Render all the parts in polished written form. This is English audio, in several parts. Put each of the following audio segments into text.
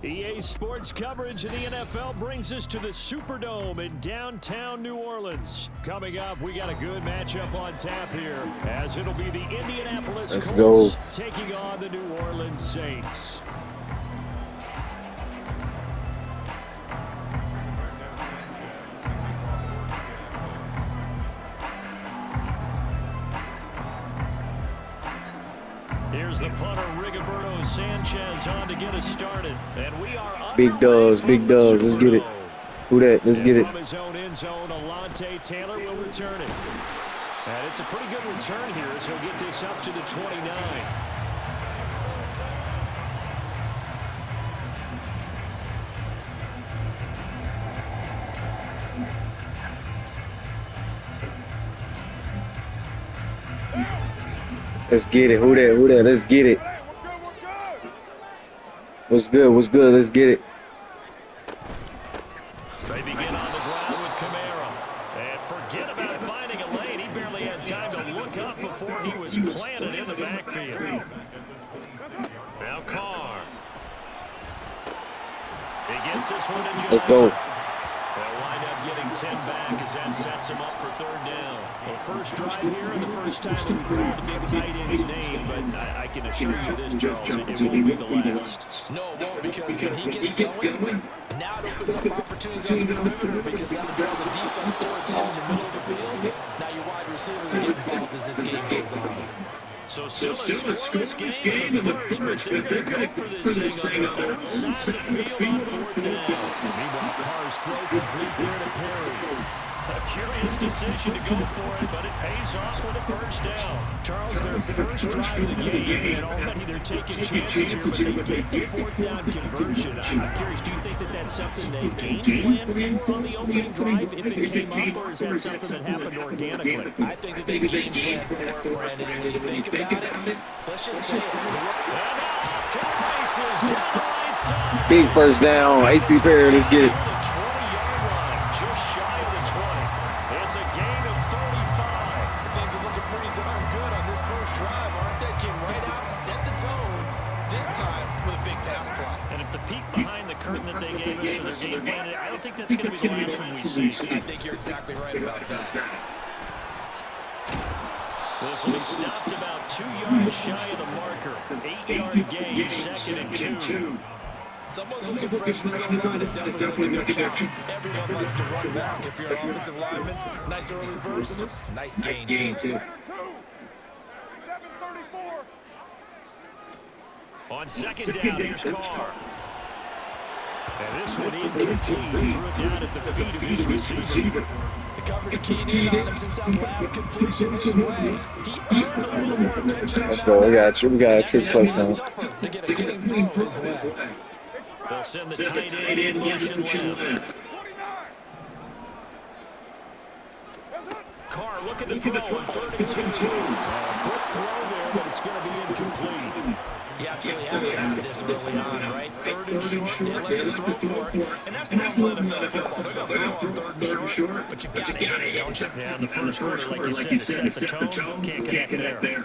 EA Sports coverage of the NFL brings us to the Superdome in downtown New Orleans. Coming up, we got a good matchup on tap here, as it'll be the Indianapolis Colts taking on the New Orleans Saints. Here's the punter, Rigoberto Sanchez, on to get us started. And we are big dogs, big dogs. Let's get it. Who that? Let's get it. From his own end zone, Alontae Taylor will return it. And it's a pretty good return here as he'll get this up to the 29. Let's get it. Who that? Who that? Let's get it. What's good? What's good? Let's get it. They begin on the ground with Kamara. And forget about finding a lane. He barely had time to look up before he was planted in the backfield. Now Carr. He gets this one to Johnson. Let's go. They'll wind up getting 10 back as that sets him up for third down. Well, first drive here and the first time that we've called the big tight end's name, but I can assure you this, Charles, it won't be the last. No, it won't, because when he gets going, now it opens up opportunities on the perimeter, because that'll draw the defense towards him in the middle of the field. Now your wide receivers are getting involved as this game goes on. So still a scoreless game in the first, but they're going to go for this thing on the outside of the field on fourth down. Meanwhile, Carr's throw complete there to Perry. A curious decision to go for it, but it pays off with a first down. Charles, their first drive of the game, and already they're taking chances here, but they get the fourth down conversion. I'm curious, do you think that that's something they game plan for on the opening drive if it came up, or is that something that happened organically? I think that they game plan for it, Brandon, and when you think about it, let's just say it. Big first down. AC Perry, let's get it. I don't think that's going to be the last one we see. I think you're exactly right about that. This will be stopped about 2 yards shy of the marker. 8-yard gain, second and 2. Someone's looking fresh in his own line is definitely looking their chops. Everyone likes to run back. If you're an offensive lineman, nice early burst, nice gain too. On second down, here's Carr. And this one incomplete. Threw it down at the feet of his receiver. The coverage keyed in on him since that last completion his way. He earned a little more attention. Let's go. We got a trick play from him. To get a clean throw his way. They'll send the tight end in motion left. Carr looking to throw on third and 2. Quick throw there, but it's going to be incomplete. You absolutely have to have this early on, right? Third and short, they like to throw for it. And that's normal NFL football. They're going to throw on third and short, but you've got to hit it, don't you? Yeah, in the first quarter, like you said, to set the tone, can't connect there.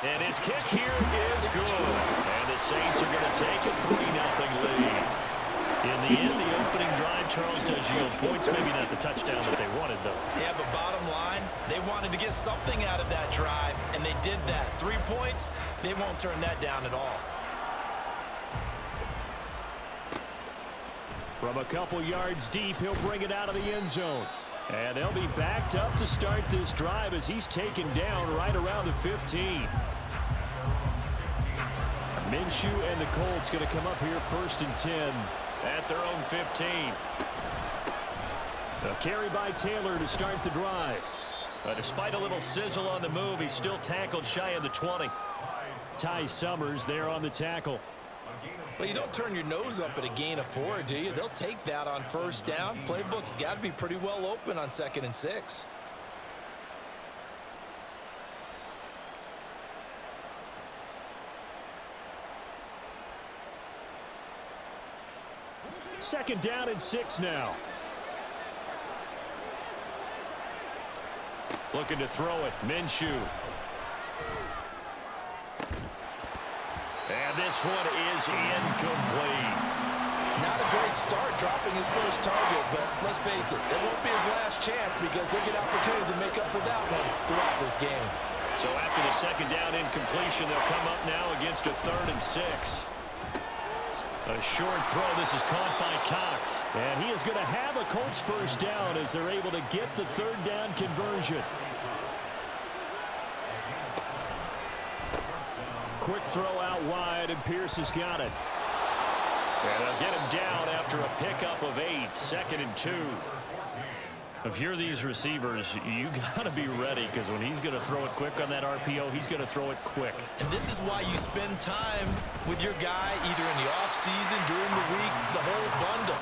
And his kick here is good. And the Saints are going to take a 3-0 lead. In the end, the opening drive, Charles, does yield points. Maybe not the touchdown that they wanted, though. Yeah, but bottom line, they wanted to get something out of that drive, and they did that. 3 points, they won't turn that down at all. From a couple yards deep, he'll bring it out of the end zone. And they'll be backed up to start this drive as he's taken down right around the 15. Minshew and the Colts going to come up here first and 10 at their own 15. A carry by Taylor to start the drive. Despite a little sizzle on the move, he's still tackled shy of the 20. Ty Summers there on the tackle. Well, you don't turn your nose up at a gain of 4, do you? They'll take that on first down. Playbook's got to be pretty well open on 2nd and 6. Second down and 6 now. Looking to throw it. Minshew. And this one is incomplete. Not a great start dropping his first target, but let's face it, it won't be his last chance because he'll get opportunities to make up for that one throughout this game. So after the second down incompletion, they'll come up now against a 3rd and 6. A short throw. This is caught by Cox. And he is going to have a Colts first down as they're able to get the 3rd down conversion. Quick throw out wide, and Pierce has got it. And they'll get him down after a pickup of 8, 2nd and 2. If you're these receivers, you got to be ready because when he's going to throw it quick on that RPO, he's going to throw it quick. And this is why you spend time with your guy either in the offseason, during the week, the whole bundle.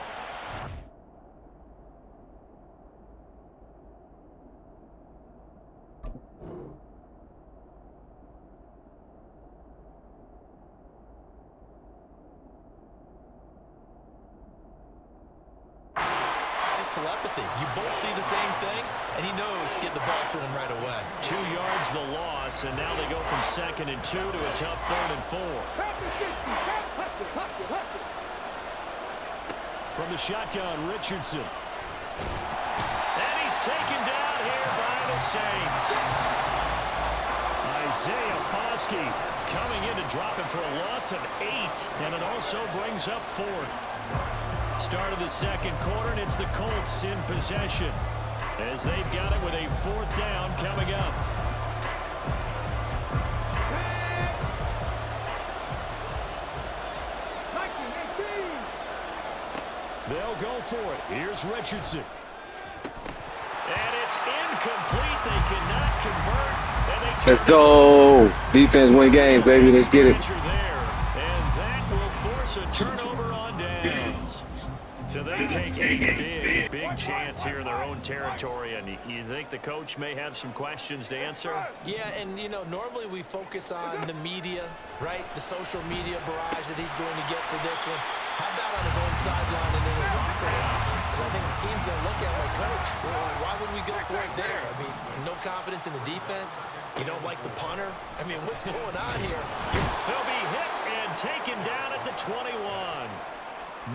Telepathy. You both see the same thing, and he knows get the ball to him right away. 2 yards the loss, and now they go from 2nd and 2 to a tough 3rd and 4. From the shotgun, Richardson. And he's taken down here by the Saints. Isaiah Foskey coming in to drop him for a loss of 8, and it also brings up 4th. Start of the second quarter, and it's the Colts in possession as they've got it with a 4th down coming up. They'll go for it. Here's Richardson. And it's incomplete. They cannot convert. And they Let's go. Defense win games, baby. Let's get it. And that will force a turnover on downs. So they take a big chance here in their own territory, and you think the coach may have some questions to answer? Yeah, and, you know, normally we focus on the media, right? The social media barrage that he's going to get for this one. How about on his own sideline and in his locker room? Because I think the team's going to look at him like, Coach, well, why would we go for it there? I mean, no confidence in the defense. You don't like the punter. I mean, what's going on here? He'll be hit and taken down at the 21.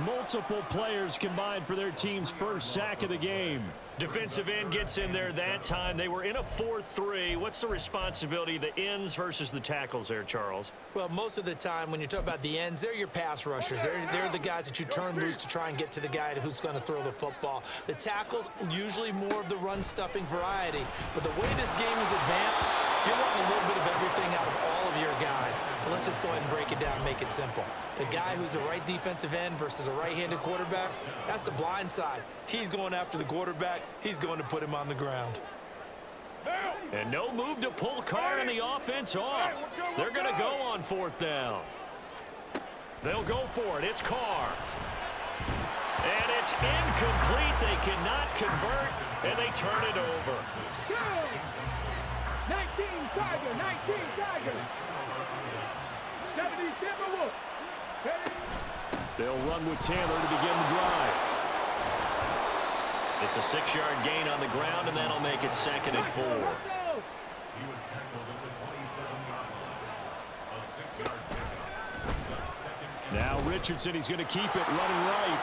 Multiple players combined for their team's first sack of the game. Defensive end gets in there that time. They were in a 4-3. What's the responsibility, the ends versus the tackles there, Charles? Well, most of the time when you talk about the ends, they're your pass rushers. They're the guys that you turn loose to try and get to the guy who's going to throw the football. The tackles, usually more of the run-stuffing variety. But the way this game is advanced, you're wanting a little bit of everything out of all of your guys. But let's just go ahead and break it down and make it simple. The guy who's the right defensive end versus a right-handed quarterback, that's the blind side. He's going after the quarterback. He's going to put him on the ground. And no move to pull Carr and the offense off. They're going to go on 4th down. They'll go for it. It's Carr. And it's incomplete. They cannot convert, and they turn it over. 19 Tigers. 77 Wolf. They'll run with Taylor to begin the drive. It's a 6-yard gain on the ground, and that'll make it 2nd and 4. Now Richardson, he's going to keep it running right.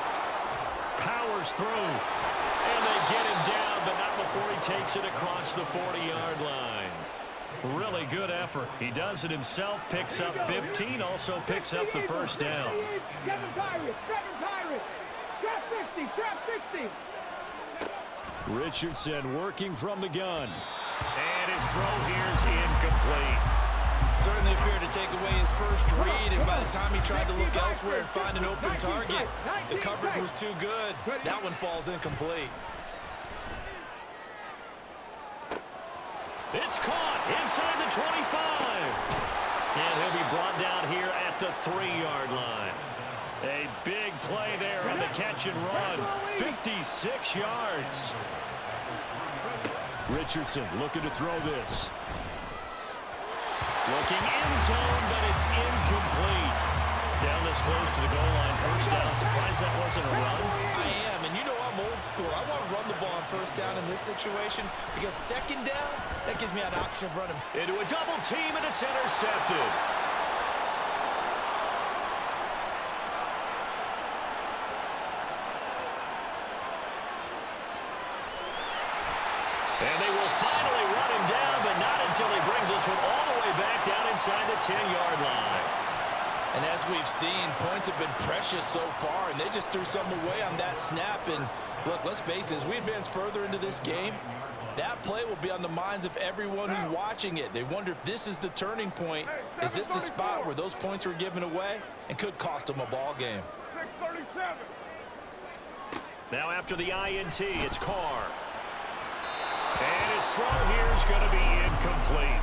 Powers through. And they get him down, but not before he takes it across the 40-yard line. Really good effort. He does it himself, picks up 15, also picks up the first down. 7 Pirates. Trap 60. Richardson working from the gun. And his throw here is incomplete. Certainly appeared to take away his first read, and by the time he tried to look elsewhere and find an open target, the coverage was too good. That one falls incomplete. It's caught inside the 25. And he'll be brought down here at the 3-yard line. A big play there on the catch and run. 56 yards. Richardson looking to throw this. Looking in zone, but it's incomplete. Down this close to the goal line. First down. Surprised that wasn't a run. I am, and you know I'm old school. I want to run the ball on first down in this situation because second down, that gives me an option of running. Into a double team, and it's intercepted. inside the 10-yard line. And as we've seen, points have been precious so far, and they just threw something away on that snap. And look, let's face it, as we advance further into this game, that play will be on the minds of everyone who's watching it. They wonder if this is the turning point. Is this the spot where those points were given away and could cost them a ball game? 6:37. Now after the INT, it's Carr. And his throw here is going to be incomplete.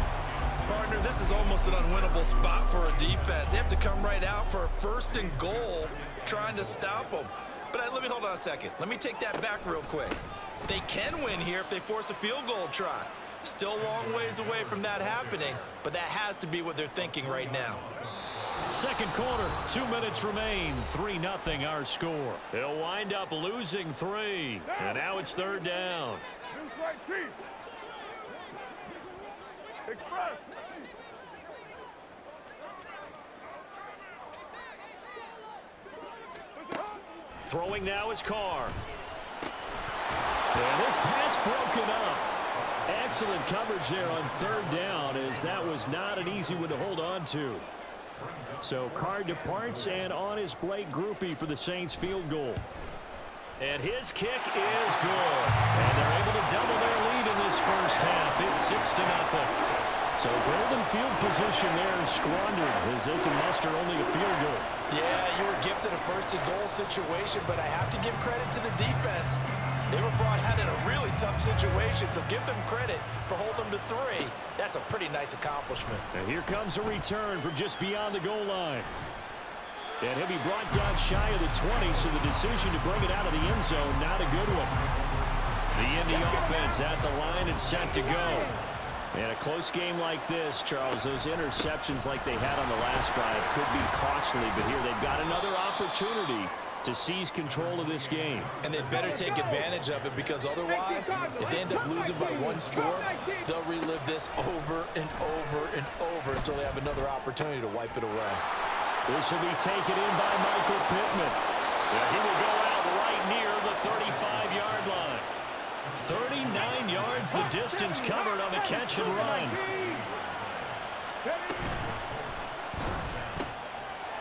Partner, this is almost an unwinnable spot for a defense. They have to come right out for a 1st and goal trying to stop them. But let me hold on a second. Let me take that back real quick. They can win here if they force a field goal try. Still a long ways away from that happening, but that has to be what they're thinking right now. Second quarter, 2 minutes remain. 3-0 our score. They'll wind up losing 3. And now it's 3rd down. News right, Chief. Express. Throwing now is Carr. And this pass broken up. Excellent coverage there on 3rd down, as that was not an easy one to hold on to. So Carr departs, and on his Blake Groupie for the Saints field goal. And his kick is good. And they're able to double their lead in this first half. It's 6-0. So golden field position there squandered as they can muster only a field goal. Yeah, you were gifted a 1st and goal situation, but I have to give credit to the defense. They were brought out in a really tough situation, so give them credit for holding them to 3. That's a pretty nice accomplishment. And here comes a return from just beyond the goal line. And he'll be brought down shy of the 20, so the decision to bring it out of the end zone, not a good one. The Indy offense at the line and set to go. And a close game like this, Charles, those interceptions like they had on the last drive could be costly, but here they've got another opportunity to seize control of this game. And they'd better take advantage of it, because otherwise, if they end up losing by 1 score, they'll relive this over and over and over until they have another opportunity to wipe it away. This will be taken in by Michael Pittman. Yeah, he will go out right near the 35-yard line. 39 yards the distance covered on the catch and run.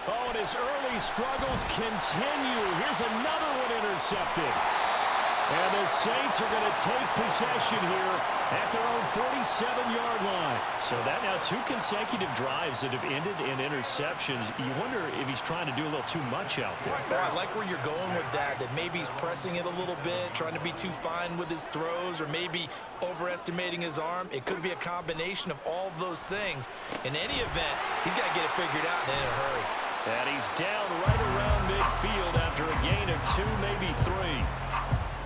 Oh, and his early struggles continue. Here's another one intercepted. And the Saints are going to take possession here at their own 47-yard line. So that now 2 consecutive drives that have ended in interceptions. You wonder if he's trying to do a little too much out there. Oh, I like where you're going with that maybe he's pressing it a little bit, trying to be too fine with his throws, or maybe overestimating his arm. It could be a combination of all of those things. In any event, he's got to get it figured out and in a hurry. And he's down right around midfield after a gain of 2, maybe 3.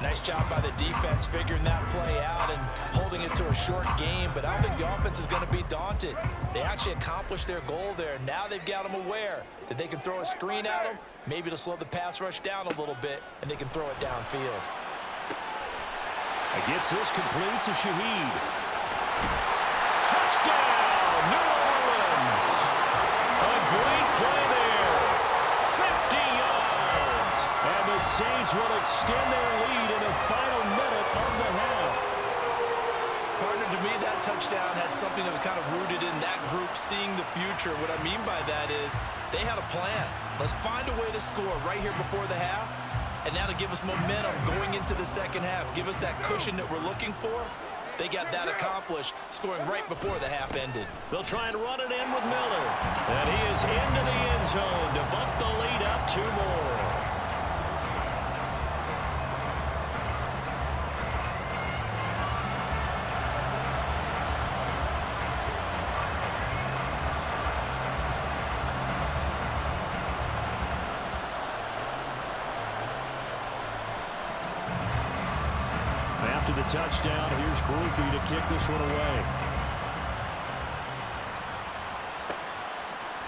Nice job by the defense figuring that play out and holding it to a short game, but I don't think the offense is going to be daunted. They actually accomplished their goal there. Now they've got them aware that they can throw a screen at them, maybe to slow the pass rush down a little bit, and they can throw it downfield. Gets this complete to Shaheed. Touchdown, New Orleans! A great play there. 50 yards. And the Saints will extend their lead in the final minute of the half. Partner, to me, that touchdown had something that was kind of rooted in that group seeing the future. What I mean by that is they had a plan. Let's find a way to score right here before the half, and now to give us momentum going into the second half, give us that cushion that we're looking for. They got that accomplished, scoring right before the half ended. They'll try and run it in with Miller. And he is into the end zone to bump the lead up 2 more. After the touchdown, here's Groupie to kick this one away.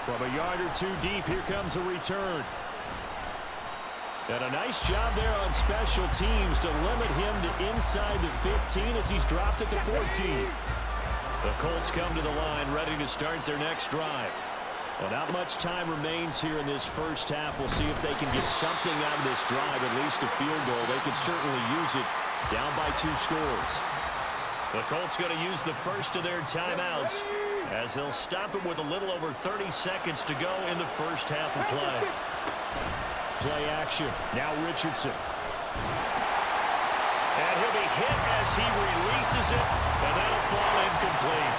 From a yard or 2 deep, here comes a return. And a nice job there on special teams to limit him to inside the 15 as he's dropped at the 14. The Colts come to the line ready to start their next drive. Well, not much time remains here in this first half. We'll see if they can get something out of this drive, at least a field goal. They can certainly use it. Down by 2 scores. The Colts going to use the first of their timeouts as they'll stop it with a little over 30 seconds to go in the first half of play. Play action. Now Richardson. And he'll be hit as he releases it, and that'll fall incomplete.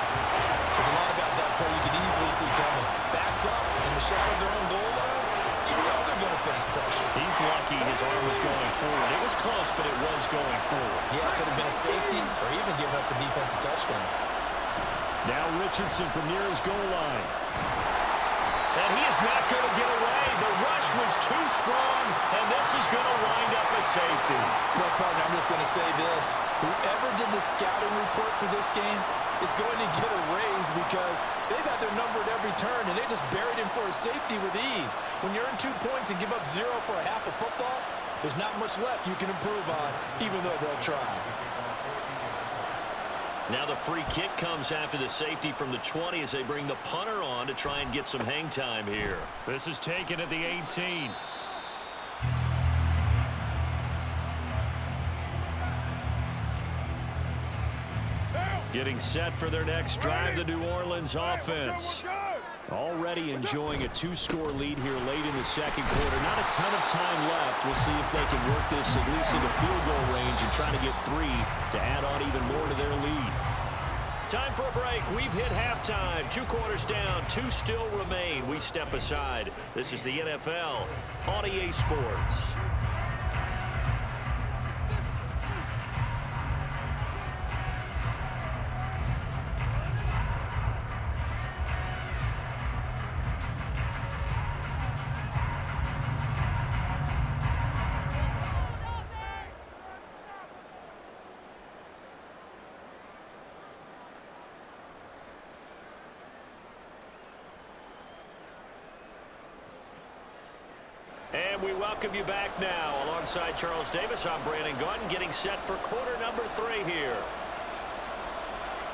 There's a lot about that play you can easily see coming. Backed up in the shadow of their own goal line, you know they're going to face pressure. He's lucky his arm was going forward. It was close, but it was going forward. Yeah, it could have been a safety or even given up a defensive touchdown. Now Richardson from near his goal line. And he is not going to get away. The rush was too strong, and this is going to wind up a safety. Well, partner, I'm just going to say this. Whoever did the scouting report for this game is going to get a raise because they've had their number at every turn, and they just buried him for a safety with ease. When you earn 2 points and give up 0 for a half of football, there's not much left you can improve on, even though they'll try. Now the free kick comes after the safety from the 20 as they bring the punter on to try and get some hang time here. This is taken at the 18. Getting set for their next drive, the New Orleans offense. Already enjoying a 2-score lead here late in the second quarter. Not a ton of time left. We'll see if they can work this at least into field goal range and try to get 3 to add on even more to their lead. Time for a break. We've hit halftime. 2 quarters down. 2 still remain. We step aside. This is the NFL on EA Sports. And we welcome you back now. Alongside Charles Davis, I'm Brandon Gordon, getting set for quarter number 3 here.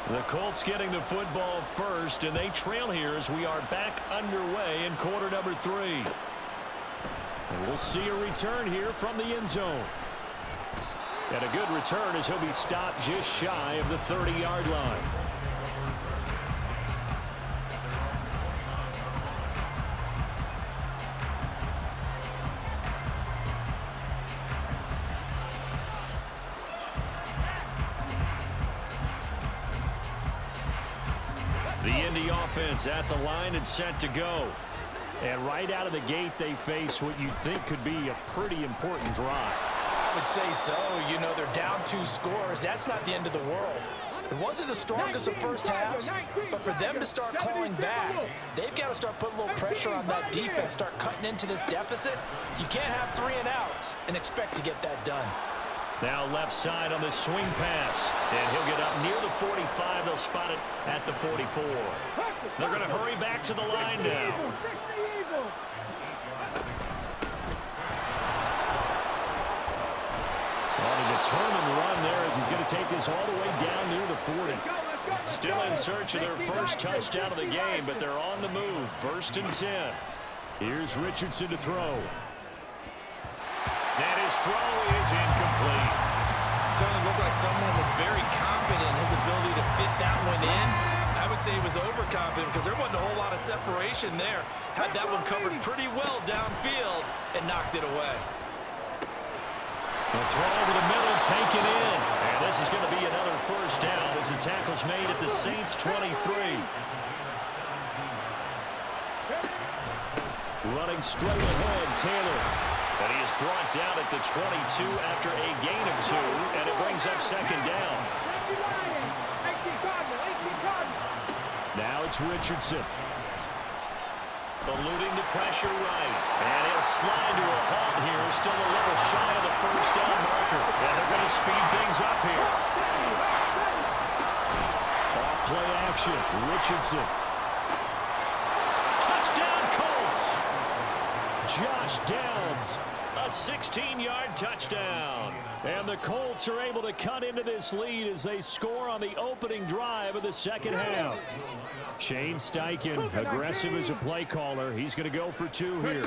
The Colts getting the football first, and they trail here as we are back underway in quarter number 3. And we'll see a return here from the end zone. And a good return as he'll be stopped just shy of the 30-yard line. The Indy offense at the line and set to go. And right out of the gate, they face what you think could be a pretty important drive. I would say so. You know, they're down 2 scores. That's not the end of the world. It wasn't the strongest of first halves, but for them to start clawing back, they've got to start putting a little pressure on that defense, start cutting into this deficit. You can't have 3 and outs and expect to get that done. Now left side on the swing pass. And he'll get up near the 45. They'll spot it at the 44. They're going to hurry back to the line now. On a determined run there as he's going to take this all the way down near the 40. Still in search of their first touchdown of the game, but they're on the move. 1st and 10. Here's Richardson to throw. And his throw is incomplete. Certainly looked like someone was very confident in his ability to fit that one in. I would say he was overconfident because there wasn't a whole lot of separation there. Had that one covered pretty well downfield and knocked it away. The throw over the middle, taken in. And this is going to be another first down as the tackle's made at the Saints' 23. Running straight ahead, Taylor. And he is brought down at the 22 after a gain of 2, and it brings up 2nd down. Now it's Richardson. Eluding the pressure right. And he'll slide to a halt here. Still a little shy of the first down marker. And they're going to speed things up here. Off play action. Richardson. Touchdown Colts. Josh Downs. A 16-yard touchdown. And the Colts are able to cut into this lead as they score on the opening drive of the second half. Shane Steichen, aggressive as a play caller. He's going to go for 2 here.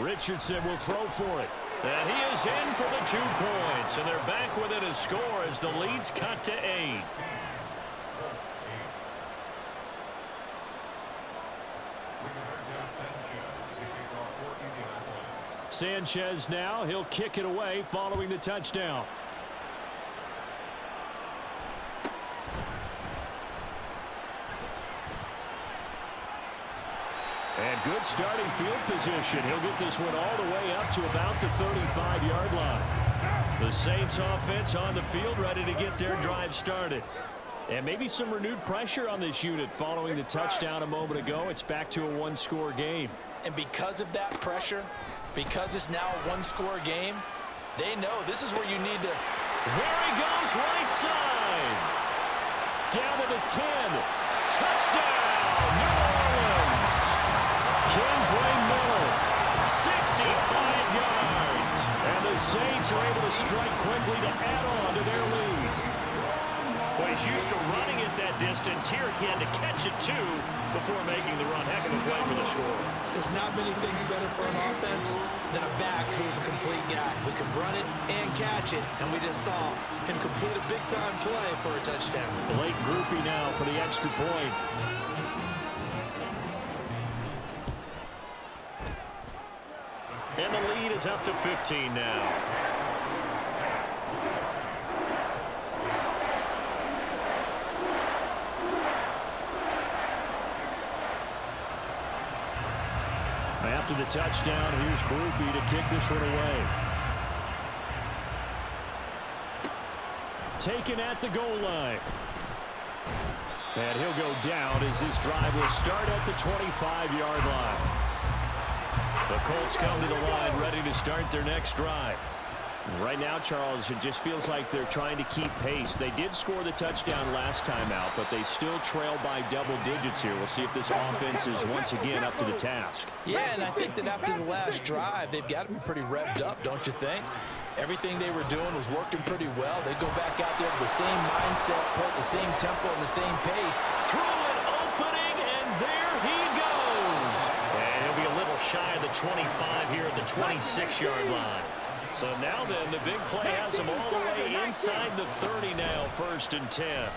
Richardson will throw for it. And he is in for the 2 points. And they're back within a score as the lead's cut to 8. Sanchez now. He'll kick it away following the touchdown. And good starting field position. He'll get this one all the way up to about the 35-yard line. The Saints offense on the field ready to get their drive started. And maybe some renewed pressure on this unit following the touchdown a moment ago. It's back to a one-score game. And because of that pressure, because it's now a one-score game, they know this is where you need to. There he goes, right side. Down to the 10. Touchdown, New Orleans. Kendra Miller, 65 yards. And the Saints are able to strike quickly to add on to their lead. Well, he's used to running it that distance. Here he had to catch it, too, before making the run. Heck of a play for the score. There's not many things better for an offense than a back who's a complete guy who can run it and catch it. And we just saw him complete a big-time play for a touchdown. Blake Groupie now for the extra point. And the lead is up to 15 now. After the touchdown, here's Groupie to kick this one away. Taken at the goal line. And he'll go down as this drive will start at the 25-yard line. The Colts come to the line ready to start their next drive. Right now, Charles, it just feels like they're trying to keep pace. They did score the touchdown last time out, but they still trail by double digits here. We'll see if this offense is once again up to the task. Yeah, and I think that after the last drive, they've got to be pretty revved up, don't you think? Everything they were doing was working pretty well. They go back out there with the same mindset, play the same tempo and the same pace. Through an opening, and there he goes. And he'll be a little shy of the 25 here at the 26-yard line. So now then, the big play has him all the way inside the 30 now, 1st and 10.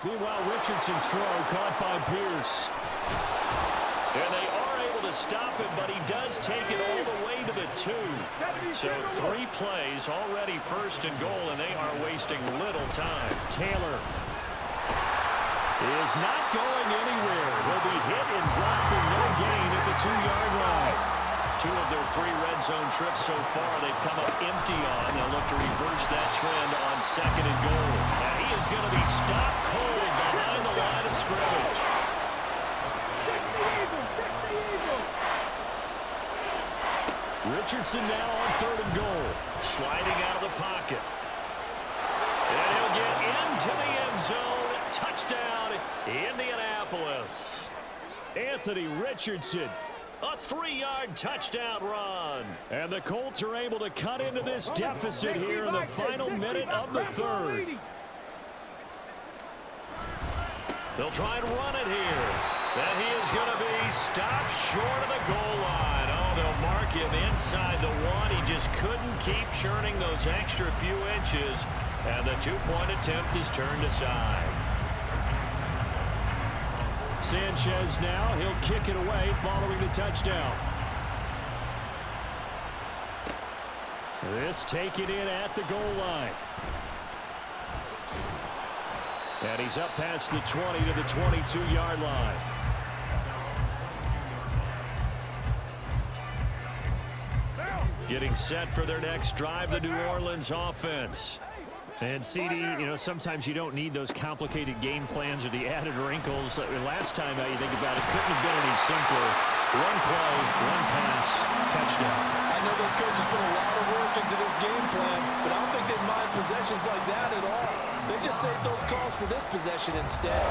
Meanwhile, Richardson's throw caught by Pierce. And they are able to stop him, but he does take it all the way to the 2. So 3 plays already 1st and goal, and they are wasting little time. Taylor is not going anywhere. He'll be hit and dropped for no gain at the 2-yard line. 2 of their 3 red zone trips so far they've come up empty on. They'll look to reverse that trend on 2nd and goal. And he is going to be stopped cold behind the line of scrimmage. Richardson now on 3rd and goal. Sliding out of the pocket. And he'll get into the end zone. Touchdown, Indianapolis. Anthony Richardson, a 3-yard touchdown run. And the Colts are able to cut into this deficit here in the final minute of the 3rd. They'll try and run it here. And he is going to be stopped short of the goal line. Oh, they'll mark him inside the 1. He just couldn't keep churning those extra few inches. And the 2-point attempt is turned aside. Sanchez now. He'll kick it away following the touchdown. This taken in at the goal line. And he's up past the 20 to the 22-yard line. Getting set for their next drive, the New Orleans offense. And CD, you know, sometimes you don't need those complicated game plans or the added wrinkles. Last time out, you think about it, couldn't have been any simpler. 1 play, 1 pass, touchdown. I know those coaches put a lot of work into this game plan, but I don't think they mind possessions like that at all. They just saved those calls for this possession instead.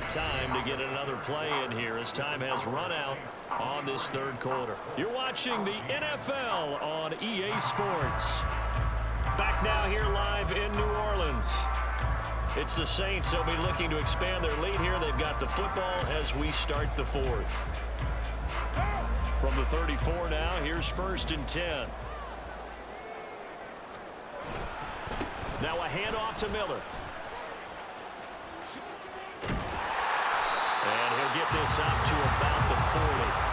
Time to get another play in here as time has run out on this 3rd quarter. You're watching the NFL on EA Sports. Back now here live in New Orleans. It's the Saints. They'll be looking to expand their lead here. They've got the football as we start the fourth. From the 34 now, here's 1st and 10. Now a handoff to Miller. And he'll get this up to about the 40.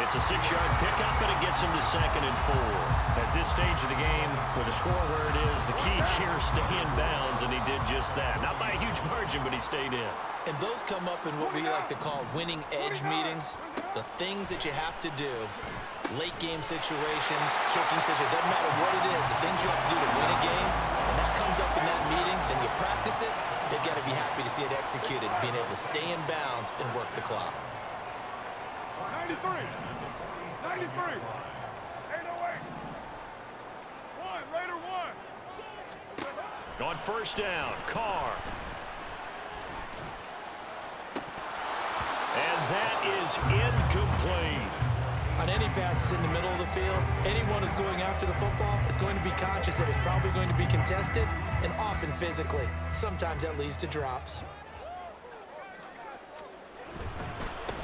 It's a 6-yard pickup, and it gets him to 2nd and 4. At this stage of the game, with the score where it is, the key here is stay in bounds, and he did just that. Not by a huge margin, but he stayed in. And those come up in what we like to call winning edge meetings. The things that you have to do, late game situations, kicking situations, doesn't matter what it is, the things you have to do to win a game, and that comes up in that meeting, then you practice it, they've got to be happy to see it executed, being able to stay in bounds and work the clock. 93. 93. 808. 1. Raider 1. On 1st down, Carr. And that is incomplete. On any passes in the middle of the field, anyone who's going after the football is going to be conscious that it's probably going to be contested, and often physically. Sometimes that leads to drops.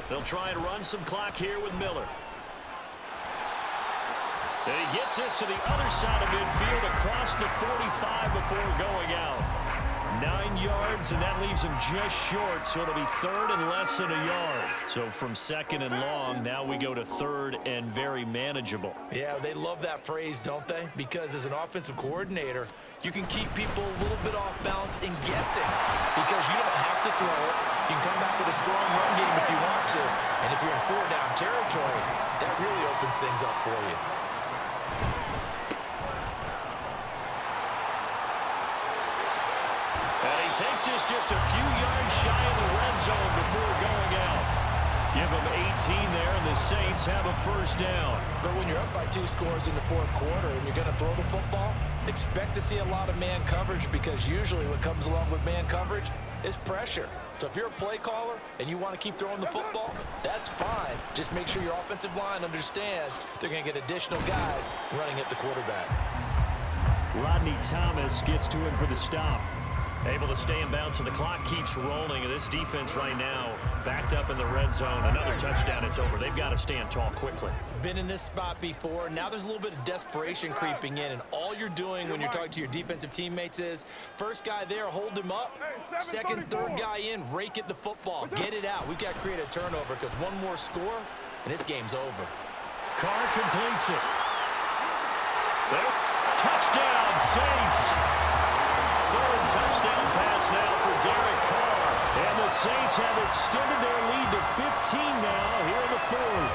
They'll try and run some clock here with Miller. And he gets this to the other side of midfield across the 45 before going out. 9 yards, and that leaves him just short, so it'll be 3rd and less than a yard. So from 2nd and long, now we go to 3rd and very manageable. Yeah, they love that phrase, don't they? Because as an offensive coordinator, you can keep people a little bit off balance and guessing because you don't have to throw it. You can come back with a strong run game if you want to. And if you're in 4-down territory, that really opens things up for you. And he takes this just a few yards shy of the red zone before going out. Give him 18 there, and the Saints have a 1st down. But when you're up by 2 scores in the 4th quarter and you're going to throw the football, expect to see a lot of man coverage because usually what comes along with man coverage is pressure. So if you're a play caller and you want to keep throwing the football, that's fine. Just make sure your offensive line understands they're going to get additional guys running at the quarterback. Rodney Thomas gets to him for the stop. Able to stay in bounds, so the clock keeps rolling. And this defense right now backed up in the red zone. Another touchdown, it's over. They've got to stand tall quickly. Been in this spot before. Now there's a little bit of desperation creeping in, and all you're doing when you're talking to your defensive teammates is first guy there, hold him up. Second, third guy in, rake at the football. Get it out. We've got to create a turnover because one more score, and this game's over. Carr completes it. Touchdown, Saints. 3rd touchdown pass now for Derek Carr. And the Saints have extended their lead to 15 now here in the 4th.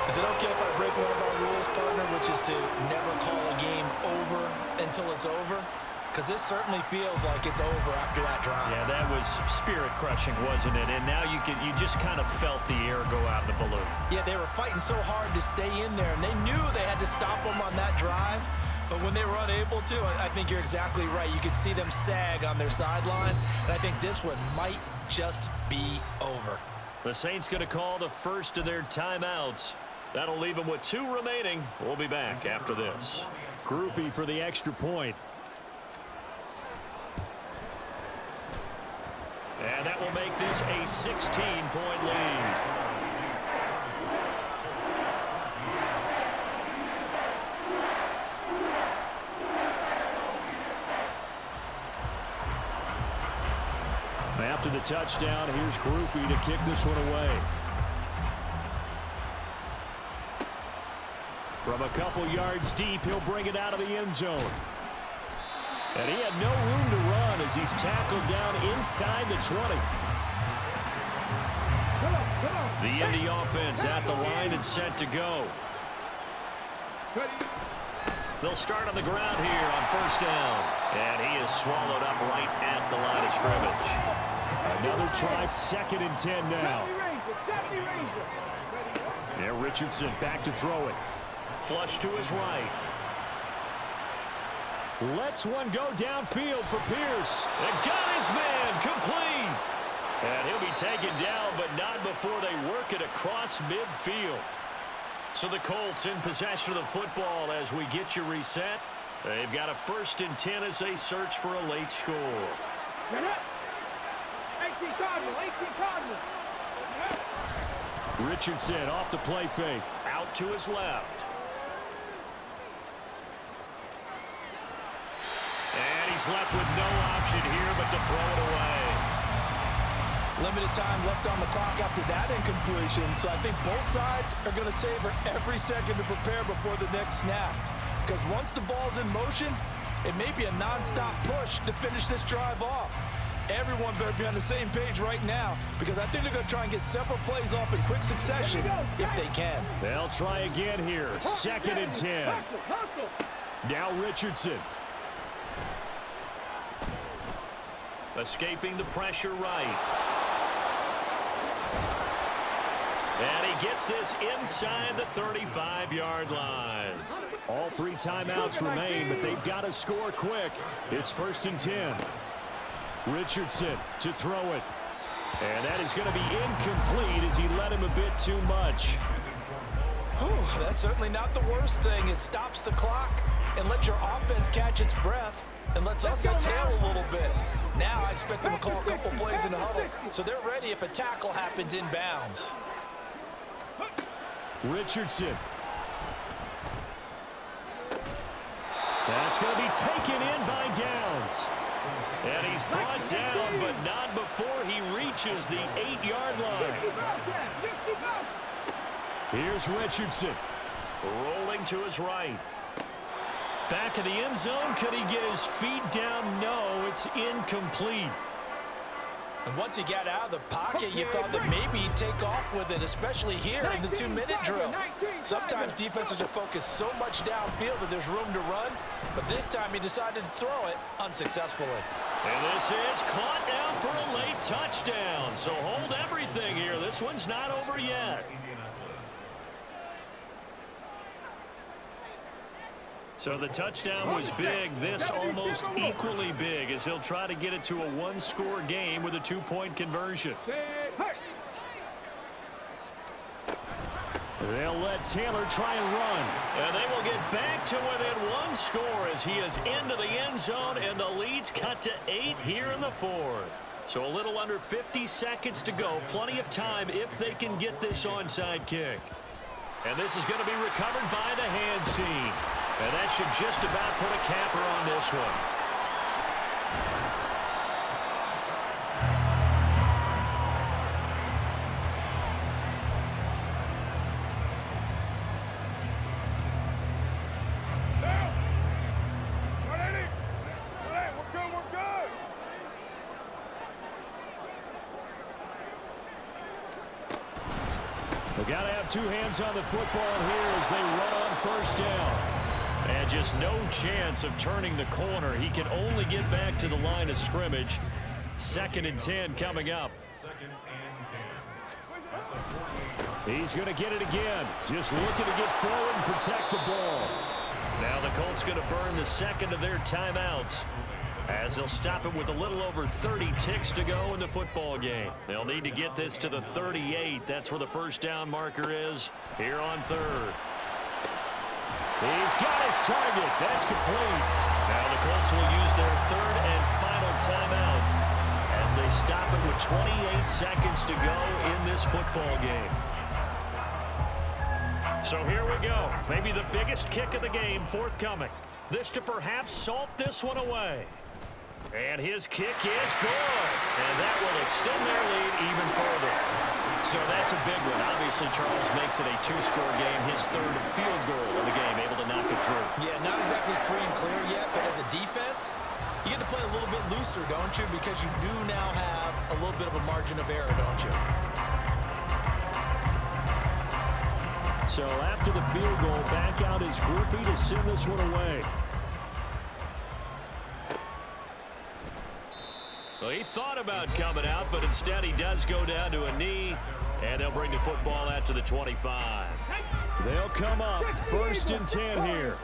Is it okay if I break one of our rules, partner, which is to never call a game over until it's over? Because this certainly feels like it's over after that drive. Yeah, that was spirit-crushing, wasn't it? And now you just kind of felt the air go out of the balloon. Yeah, they were fighting so hard to stay in there, and they knew they had to stop them on that drive. But when they were unable to, I think you're exactly right. You could see them sag on their sideline, and I think this one might just be over. The Saints going to call the first of their timeouts. That'll leave them with 2 remaining. We'll be back after this. Groupie for the extra point. And that will make this a 16-point lead. After the touchdown, here's Groupie to kick this one away. From a couple yards deep, he'll bring it out of the end zone. And he had no room to run as he's tackled down inside the 20. The Indy offense at the line and set to go. They'll start on the ground here on 1st down. And he is swallowed up right at the line of scrimmage. Another try, 2nd and 10 now. Yeah, Richardson back to throw it. Flush to his right. Lets one go downfield for Pierce. And got his man complete. And he'll be taken down, but not before they work it across midfield. So the Colts in possession of the football as we get you reset. They've got a 1st and 10 as they search for a late score. 18 Cardinals, 18 Cardinals. Richardson off the play fake. Out to his left. And he's left with no option here but to throw it away. Limited time left on the clock after that incompletion, so I think both sides are going to savor every second to prepare before the next snap. Because once the ball's in motion, it may be a non-stop push to finish this drive off. Everyone better be on the same page right now, because I think they're going to try and get several plays off in quick succession if they can. They'll try again here. 2nd and 10. Now Richardson. Escaping the pressure right. And he gets this inside the 35-yard line. All 3 timeouts remain, but they've got to score quick. It's 1st and 10. Richardson to throw it. And that is going to be incomplete as he let him a bit too much. Whew, that's certainly not the worst thing. It stops the clock and lets your offense catch its breath and lets us exhale a little bit. Now I expect them to call a couple plays in the huddle, so they're ready if a tackle happens inbounds. Richardson. That's going to be taken in by Downs. And he's brought down, but not before he reaches the 8-yard line. Here's Richardson. Rolling to his right. Back of the end zone. Could he get his feet down? No, it's incomplete. And once he got out of the pocket, you thought that maybe he'd take off with it, especially here in the 2-minute drill. Sometimes defenses are focused so much downfield that there's room to run, but this time he decided to throw it unsuccessfully. And this is caught now for a late touchdown. So hold everything here. This one's not over yet. So the touchdown was big. This almost equally big as he'll try to get it to a 1-score game with a 2-point conversion. They'll let Taylor try and run. And they will get back to within 1 score as he is into the end zone, and the lead's cut to 8 here in the 4th. So a little under 50 seconds to go. Plenty of time if they can get this onside kick. And this is going to be recovered by the hands team. And that should just about put a capper on this one. They've got to have 2 hands on the football here as they run on 1st down. And just no chance of turning the corner. He can only get back to the line of scrimmage. 2nd and 10 coming up. 2nd and 10. He's going to get it again. Just looking to get forward and protect the ball. Now the Colts going to burn the 2nd of their timeouts as they'll stop it with a little over 30 ticks to go in the football game. They'll need to get this to the 38. That's where the 1st down marker is here on 3rd. He's got his target. That's complete. Now the Colts will use their 3rd and final timeout as they stop it with 28 seconds to go in this football game. So here we go. Maybe the biggest kick of the game forthcoming. This to perhaps salt this one away. And his kick is good. And that will extend their lead even further. So that's a big one. Obviously, Charles makes it a 2-score game. His 3rd field goal of the game, able to knock it through. Yeah, not exactly free and clear yet, but as a defense, you get to play a little bit looser, don't you? Because you do now have a little bit of a margin of error, don't you? So after the field goal, back out is Groupie to send this one away. Well, he thought about coming out, but instead he does go down to a knee, and they'll bring the football out to the 25. They'll come up 1st and 10 here.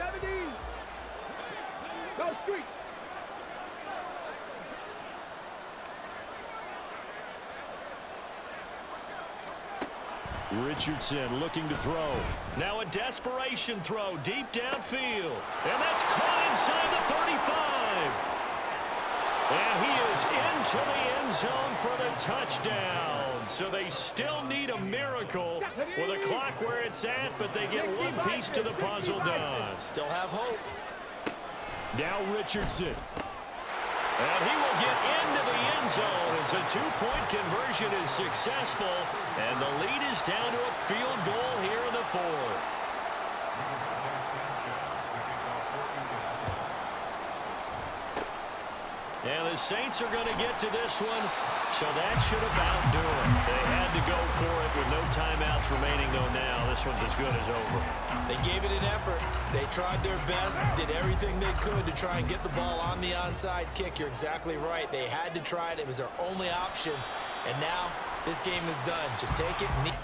Richardson looking to throw. Now a desperation throw deep downfield. And that's caught inside the 35. And he is into the end zone for the touchdown. So they still need a miracle with a clock where it's at, but they get one piece to the puzzle done. Still have hope. Now Richardson. And he will get into the end zone as a two-point conversion is successful. And the lead is down to a field goal here in the fourth. And the Saints are going to get to this one, so that should about do it. They had to go for it with no timeouts remaining, though now. This one's as good as over. They gave it an effort. They tried their best, did everything they could to try and get the ball on the onside kick. You're exactly right. They had to try it. It was their only option. And now this game is done. Just take it and